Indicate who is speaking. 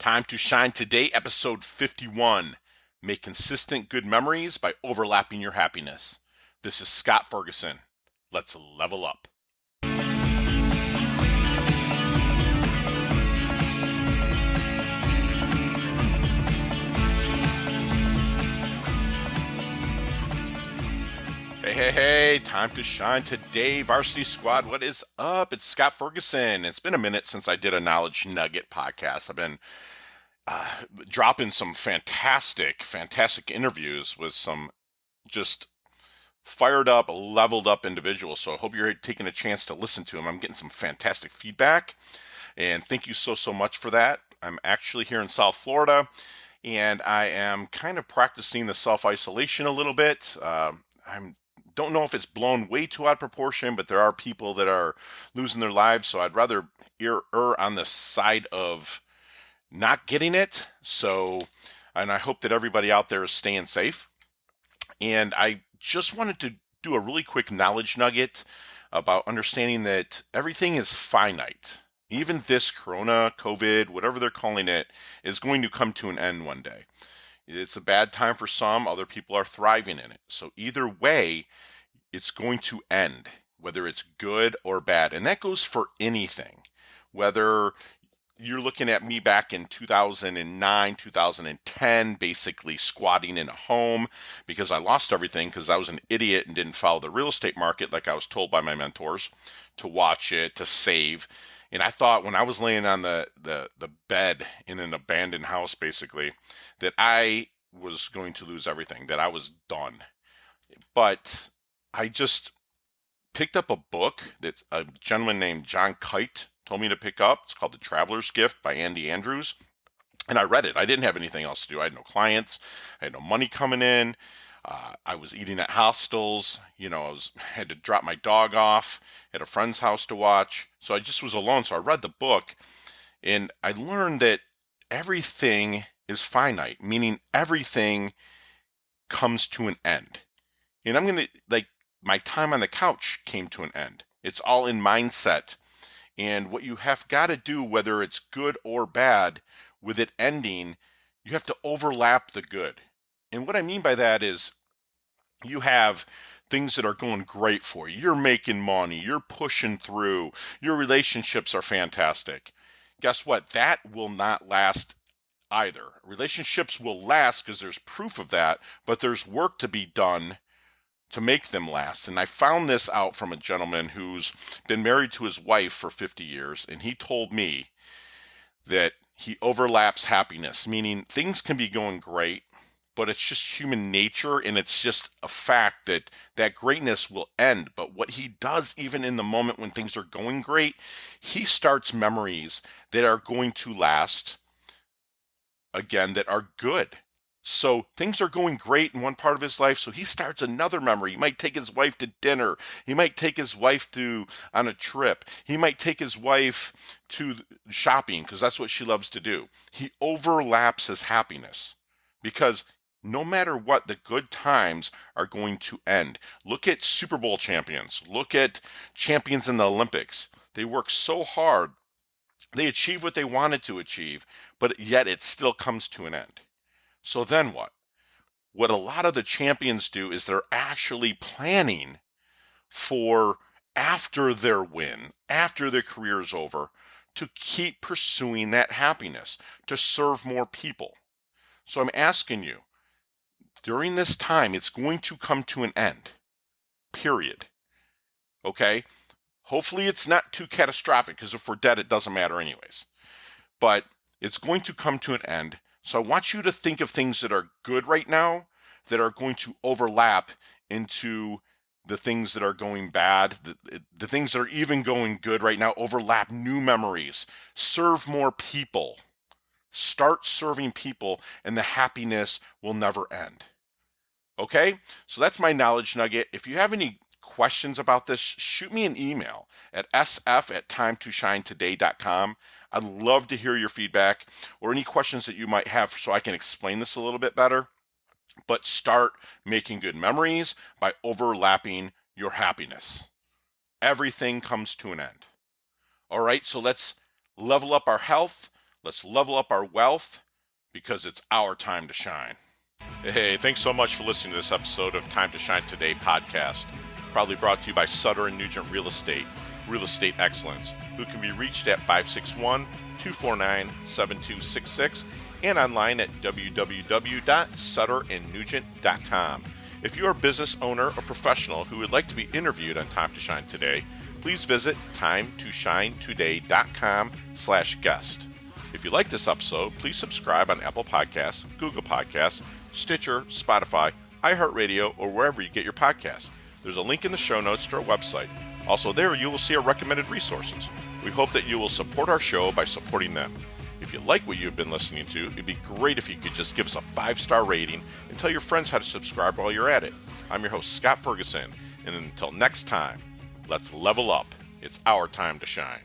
Speaker 1: Time to Shine Today, episode 51. Make consistent good memories by overlapping your happiness. This is Scott Ferguson. Let's level up. Hey, time to shine today, Varsity Squad. What is up? It's Scott Ferguson. It's been a minute since I did a Knowledge Nugget podcast. I've been dropping some fantastic interviews with some just fired up, leveled up individuals. So I hope you're taking a chance to listen to them. I'm getting some fantastic feedback, and thank you so much for that. I'm actually here in South Florida, and I am kind of practicing the self-isolation a little bit. I'm don't know if it's blown way too out of proportion, but there are people that are losing their lives, so I'd rather err on the side of not getting it. And I hope that everybody out there is staying safe. And I just wanted to do a really quick knowledge nugget about understanding that everything is finite. Even this corona, COVID, whatever they're calling it, is going to come to an end one day. It's a bad time for some, other people are thriving in it. So either way, it's going to end, whether it's good or bad. And that goes for anything. Whether you're looking at me back in 2009, 2010, basically squatting in a home because I lost everything because I was an idiot and didn't follow the real estate market like I was told by my mentors to watch it, to save. And I thought when I was laying on the bed in an abandoned house, basically, that I was going to lose everything, that I was done. But I just picked up a book that a gentleman named John Kite told me to pick up. It's called The Traveler's Gift by Andy Andrews. And I read it. I didn't have anything else to do. I had no clients. I had no money coming in. I was eating at hostels. Had to drop my dog off at a friend's house to watch. So I just was alone. So I read the book, and I learned that everything is finite, meaning everything comes to an end. And my time on the couch came to an end. It's all in mindset. And what you have got to do, whether it's good or bad, with it ending, you have to overlap the good. And what I mean by that is you have things that are going great for you. You're making money. You're pushing through. Your relationships are fantastic. Guess what? That will not last either. Relationships will last because there's proof of that, but there's work to be done to make them last. And I found this out from a gentleman who's been married to his wife for 50 years, and he told me that he overlaps happiness, meaning things can be going great, but it's just human nature, and it's just a fact that that greatness will end. But what he does, even in the moment when things are going great, he starts memories that are going to last, again, that are good. So things are going great in one part of his life, so he starts another memory. He might take his wife to dinner. He might take his wife on a trip. He might take his wife to shopping because that's what she loves to do. He overlaps his happiness because no matter what, the good times are going to end. Look at Super Bowl champions. Look at champions in the Olympics. They work so hard. They achieve what they wanted to achieve, but yet it still comes to an end. So then what? What a lot of the champions do is they're actually planning for after their win, after their career is over, to keep pursuing that happiness, to serve more people. So I'm asking you, during this time, it's going to come to an end, period. Okay? Hopefully it's not too catastrophic, because if we're dead, it doesn't matter anyways. But it's going to come to an end. So I want you to think of things that are good right now that are going to overlap into the things that are going bad, the things that are even going good right now, overlap new memories, serve more people, start serving people, and the happiness will never end. Okay? So that's my knowledge nugget. If you have any questions about this, shoot me an email at sf@timetoshinetoday.com. I'd love to hear your feedback or any questions that you might have so I can explain this a little bit better. But start making good memories by overlapping your happiness. Everything comes to an end. All right, so let's level up our health. Let's level up our wealth because it's our time to shine. Hey, thanks so much for listening to this episode of Time to Shine Today podcast. Proudly brought to you by Sutter & Nugent Real Estate Excellence, who can be reached at 561-249-7266 and online at www.sutterandnugent.com. If you are a business owner or professional who would like to be interviewed on Time to Shine Today, please visit timetoshinetoday.com/guest. If you like this episode, please subscribe on Apple Podcasts, Google Podcasts, Stitcher, Spotify, iHeartRadio, or wherever you get your podcasts. There's a link in the show notes to our website. Also there, you will see our recommended resources. We hope that you will support our show by supporting them. If you like what you've been listening to, it'd be great if you could just give us a 5-star rating and tell your friends how to subscribe while you're at it. I'm your host, Scott Ferguson, and until next time, let's level up. It's our time to shine.